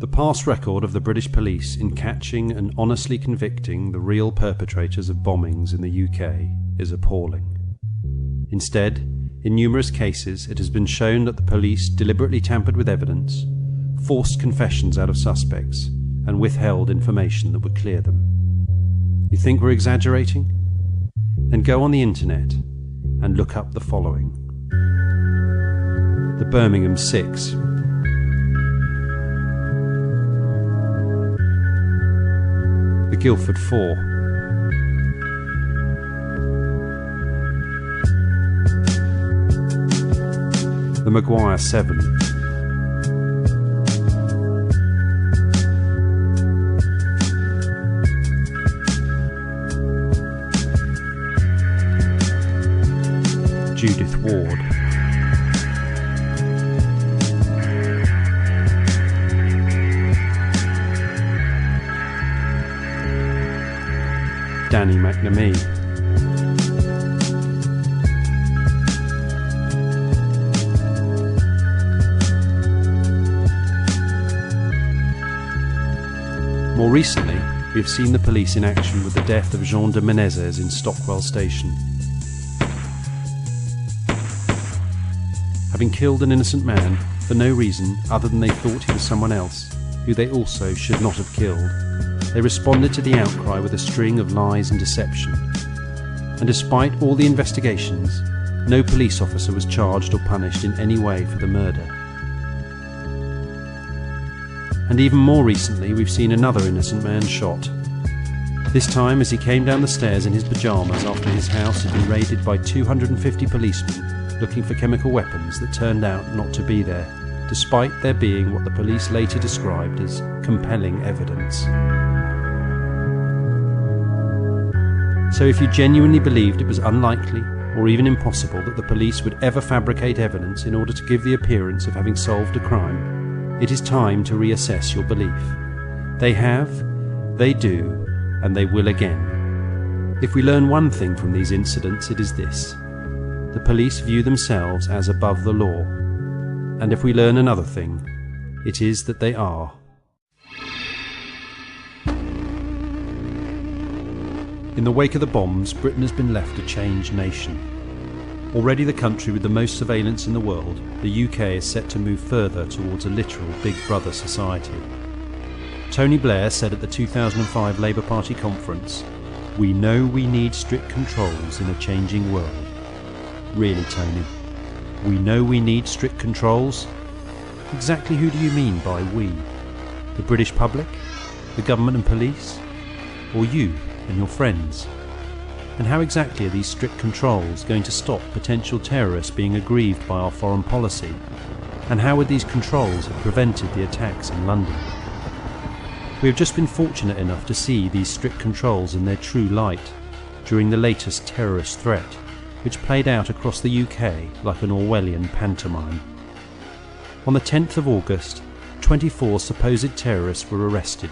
The past record of the British police in catching and honestly convicting the real perpetrators of bombings in the UK is appalling. Instead, in numerous cases it has been shown that the police deliberately tampered with evidence, forced confessions out of suspects, and withheld information that would clear them. You think we're exaggerating? Then go on the internet and look up the following. The Birmingham 6. The Guildford 4. The Maguire 7. Judith Ward. Danny McNamee. More recently, we have seen the police in action with the death of Jean de Menezes in Stockwell Station. Having killed an innocent man for no reason other than they thought he was someone else, who they also should not have killed, they responded to the outcry with a string of lies and deception. And despite all the investigations, no police officer was charged or punished in any way for the murder. And even more recently, we've seen another innocent man shot. This time as he came down the stairs in his pyjamas after his house had been raided by 250 policemen looking for chemical weapons that turned out not to be there, despite there being what the police later described as compelling evidence. So if you genuinely believed it was unlikely or even impossible that the police would ever fabricate evidence in order to give the appearance of having solved a crime, it is time to reassess your belief. They have, they do, and they will again. If we learn one thing from these incidents, it is this: the police view themselves as above the law. And if we learn another thing, it is that they are. In the wake of the bombs, Britain has been left a changed nation. Already the country with the most surveillance in the world, the UK is set to move further towards a literal Big Brother society. Tony Blair said at the 2005 Labour Party conference, "We know we need strict controls in a changing world." Really, Tony? We know we need strict controls? Exactly who do you mean by we? The British public? The government and police? Or you and your friends? And how exactly are these strict controls going to stop potential terrorists being aggrieved by our foreign policy? And how would these controls have prevented the attacks in London? We have just been fortunate enough to see these strict controls in their true light during the latest terrorist threat, which played out across the UK like an Orwellian pantomime. On the 10th of August, 24 supposed terrorists were arrested.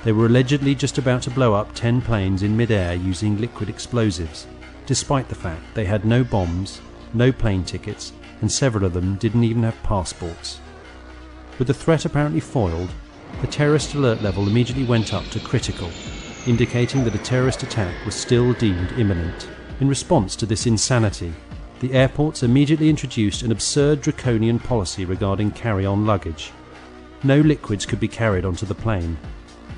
They were allegedly just about to blow up 10 planes in mid-air using liquid explosives, despite the fact they had no bombs, no plane tickets, and several of them didn't even have passports. With the threat apparently foiled, the terrorist alert level immediately went up to critical, indicating that a terrorist attack was still deemed imminent. In response to this insanity, the airports immediately introduced an absurd draconian policy regarding carry-on luggage. No liquids could be carried onto the plane.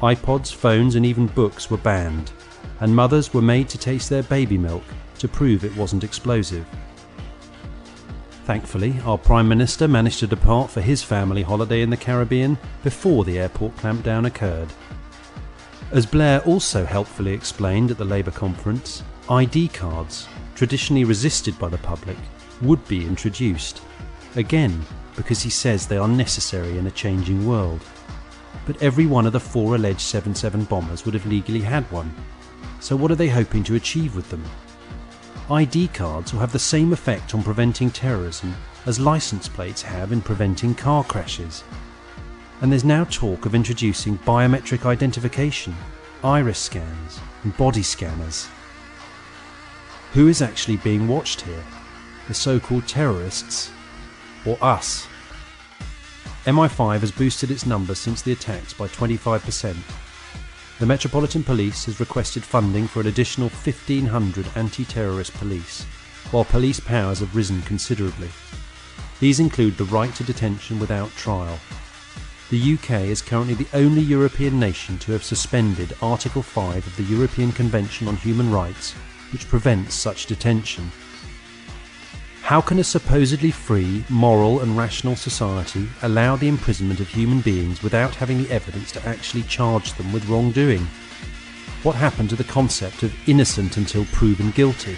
iPods, phones and even books were banned, and mothers were made to taste their baby milk to prove it wasn't explosive. Thankfully, our Prime Minister managed to depart for his family holiday in the Caribbean before the airport clampdown occurred. As Blair also helpfully explained at the Labour conference, ID cards, traditionally resisted by the public, would be introduced. Again, because he says they are necessary in a changing world. But every one of the 4 alleged 7/7 bombers would have legally had one. So what are they hoping to achieve with them? ID cards will have the same effect on preventing terrorism as license plates have in preventing car crashes. And there's now talk of introducing biometric identification, iris scans and body scanners. Who is actually being watched here? The so-called terrorists? Or us? MI5 has boosted its numbers since the attacks by 25%. The Metropolitan Police has requested funding for an additional 1,500 anti-terrorist police, while police powers have risen considerably. These include the right to detention without trial. The UK is currently the only European nation to have suspended Article 5 of the European Convention on Human Rights, which prevents such detention. How can a supposedly free, moral and rational society allow the imprisonment of human beings without having the evidence to actually charge them with wrongdoing? What happened to the concept of innocent until proven guilty?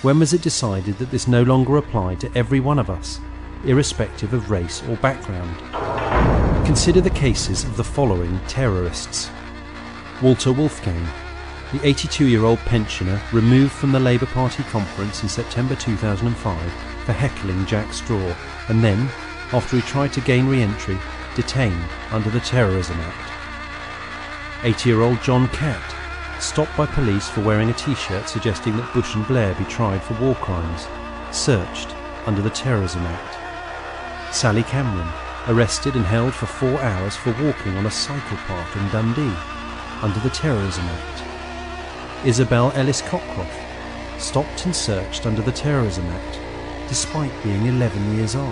When was it decided that this no longer applied to every one of us, irrespective of race or background? Consider the cases of the following terrorists. Walter Wolfgang, the 82-year-old pensioner removed from the Labour Party conference in September 2005 for heckling Jack Straw, and then, after he tried to gain re-entry, detained under the Terrorism Act. 80-year-old John Catt, stopped by police for wearing a t-shirt suggesting that Bush and Blair be tried for war crimes, searched under the Terrorism Act. Sally Cameron, arrested and held for 4 hours for walking on a cycle path in Dundee, under the Terrorism Act. Isabel Ellis Cockcroft, stopped and searched under the Terrorism Act, despite being 11 years old.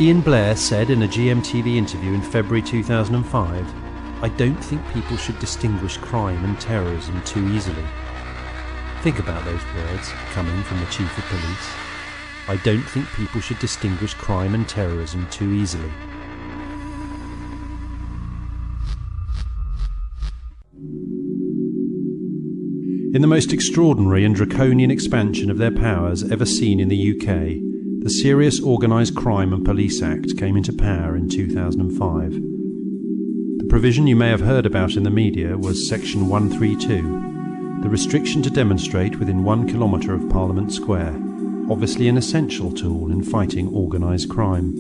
Ian Blair said in a GMTV interview in February 2005, "I don't think people should distinguish crime and terrorism too easily." Think about those words coming from the Chief of Police. I don't think people should distinguish crime and terrorism too easily. In the most extraordinary and draconian expansion of their powers ever seen in the UK, the Serious Organised Crime and Police Act came into power in 2005. The provision you may have heard about in the media was Section 132, the restriction to demonstrate within 1 kilometre of Parliament Square, obviously an essential tool in fighting organised crime.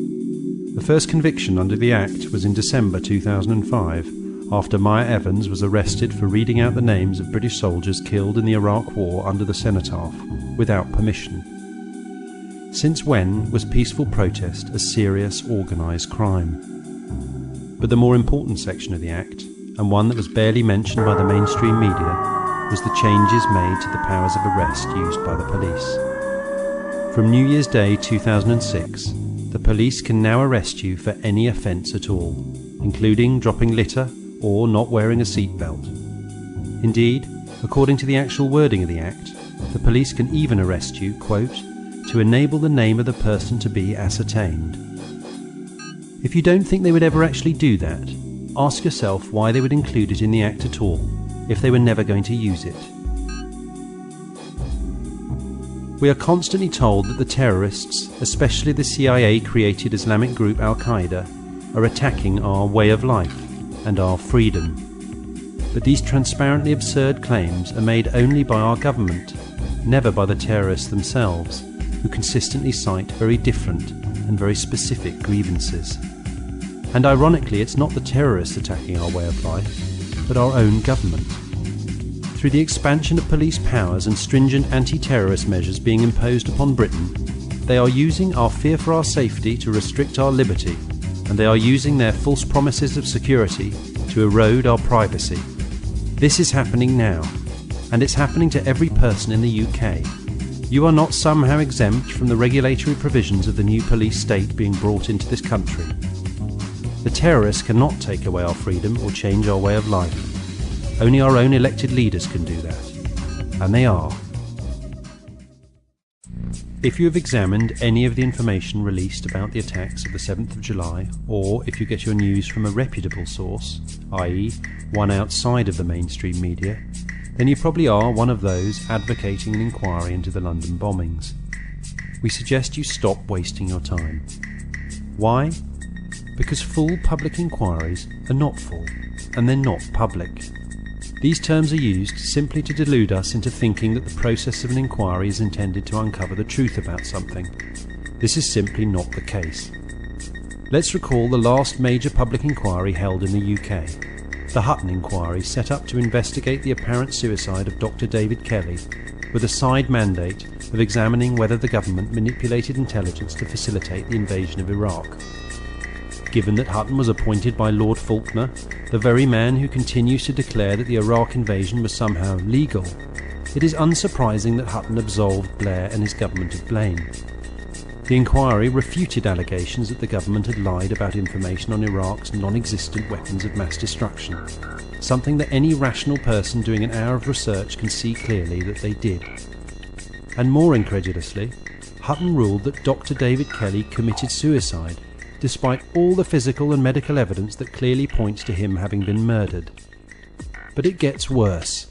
The first conviction under the Act was in December 2005, after Maya Evans was arrested for reading out the names of British soldiers killed in the Iraq War under the cenotaph, without permission. Since when was peaceful protest a serious organised crime? But the more important section of the Act, and one that was barely mentioned by the mainstream media, was the changes made to the powers of arrest used by the police. From New Year's Day 2006, the police can now arrest you for any offence at all, including dropping litter or not wearing a seatbelt. Indeed, according to the actual wording of the Act, the police can even arrest you, quote, to enable the name of the person to be ascertained. If you don't think they would ever actually do that, ask yourself why they would include it in the Act at all, if they were never going to use it. We are constantly told that the terrorists, especially the CIA-created Islamic group Al-Qaeda, are attacking our way of life and our freedom. But these transparently absurd claims are made only by our government, never by the terrorists themselves, who consistently cite very different and very specific grievances. And ironically, it's not the terrorists attacking our way of life, but our own government. Through the expansion of police powers and stringent anti-terrorist measures being imposed upon Britain, they are using our fear for our safety to restrict our liberty, and they are using their false promises of security to erode our privacy. This is happening now, and it's happening to every person in the UK. You are not somehow exempt from the regulatory provisions of the new police state being brought into this country. The terrorists cannot take away our freedom or change our way of life. Only our own elected leaders can do that, and they are. If you have examined any of the information released about the attacks of the 7th of July, or if you get your news from a reputable source, i.e. one outside of the mainstream media, then you probably are one of those advocating an inquiry into the London bombings. We suggest you stop wasting your time. Why? Because full public inquiries are not full, and they're not public. These terms are used simply to delude us into thinking that the process of an inquiry is intended to uncover the truth about something. This is simply not the case. Let's recall the last major public inquiry held in the UK, the Hutton inquiry, set up to investigate the apparent suicide of Dr. David Kelly, with a side mandate of examining whether the government manipulated intelligence to facilitate the invasion of Iraq. Given that Hutton was appointed by Lord Faulkner, the very man who continues to declare that the Iraq invasion was somehow legal, it is unsurprising that Hutton absolved Blair and his government of blame. The inquiry refuted allegations that the government had lied about information on Iraq's non-existent weapons of mass destruction, something that any rational person doing an hour of research can see clearly that they did. And more incredulously, Hutton ruled that Dr. David Kelly committed suicide, despite all the physical and medical evidence that clearly points to him having been murdered. But it gets worse.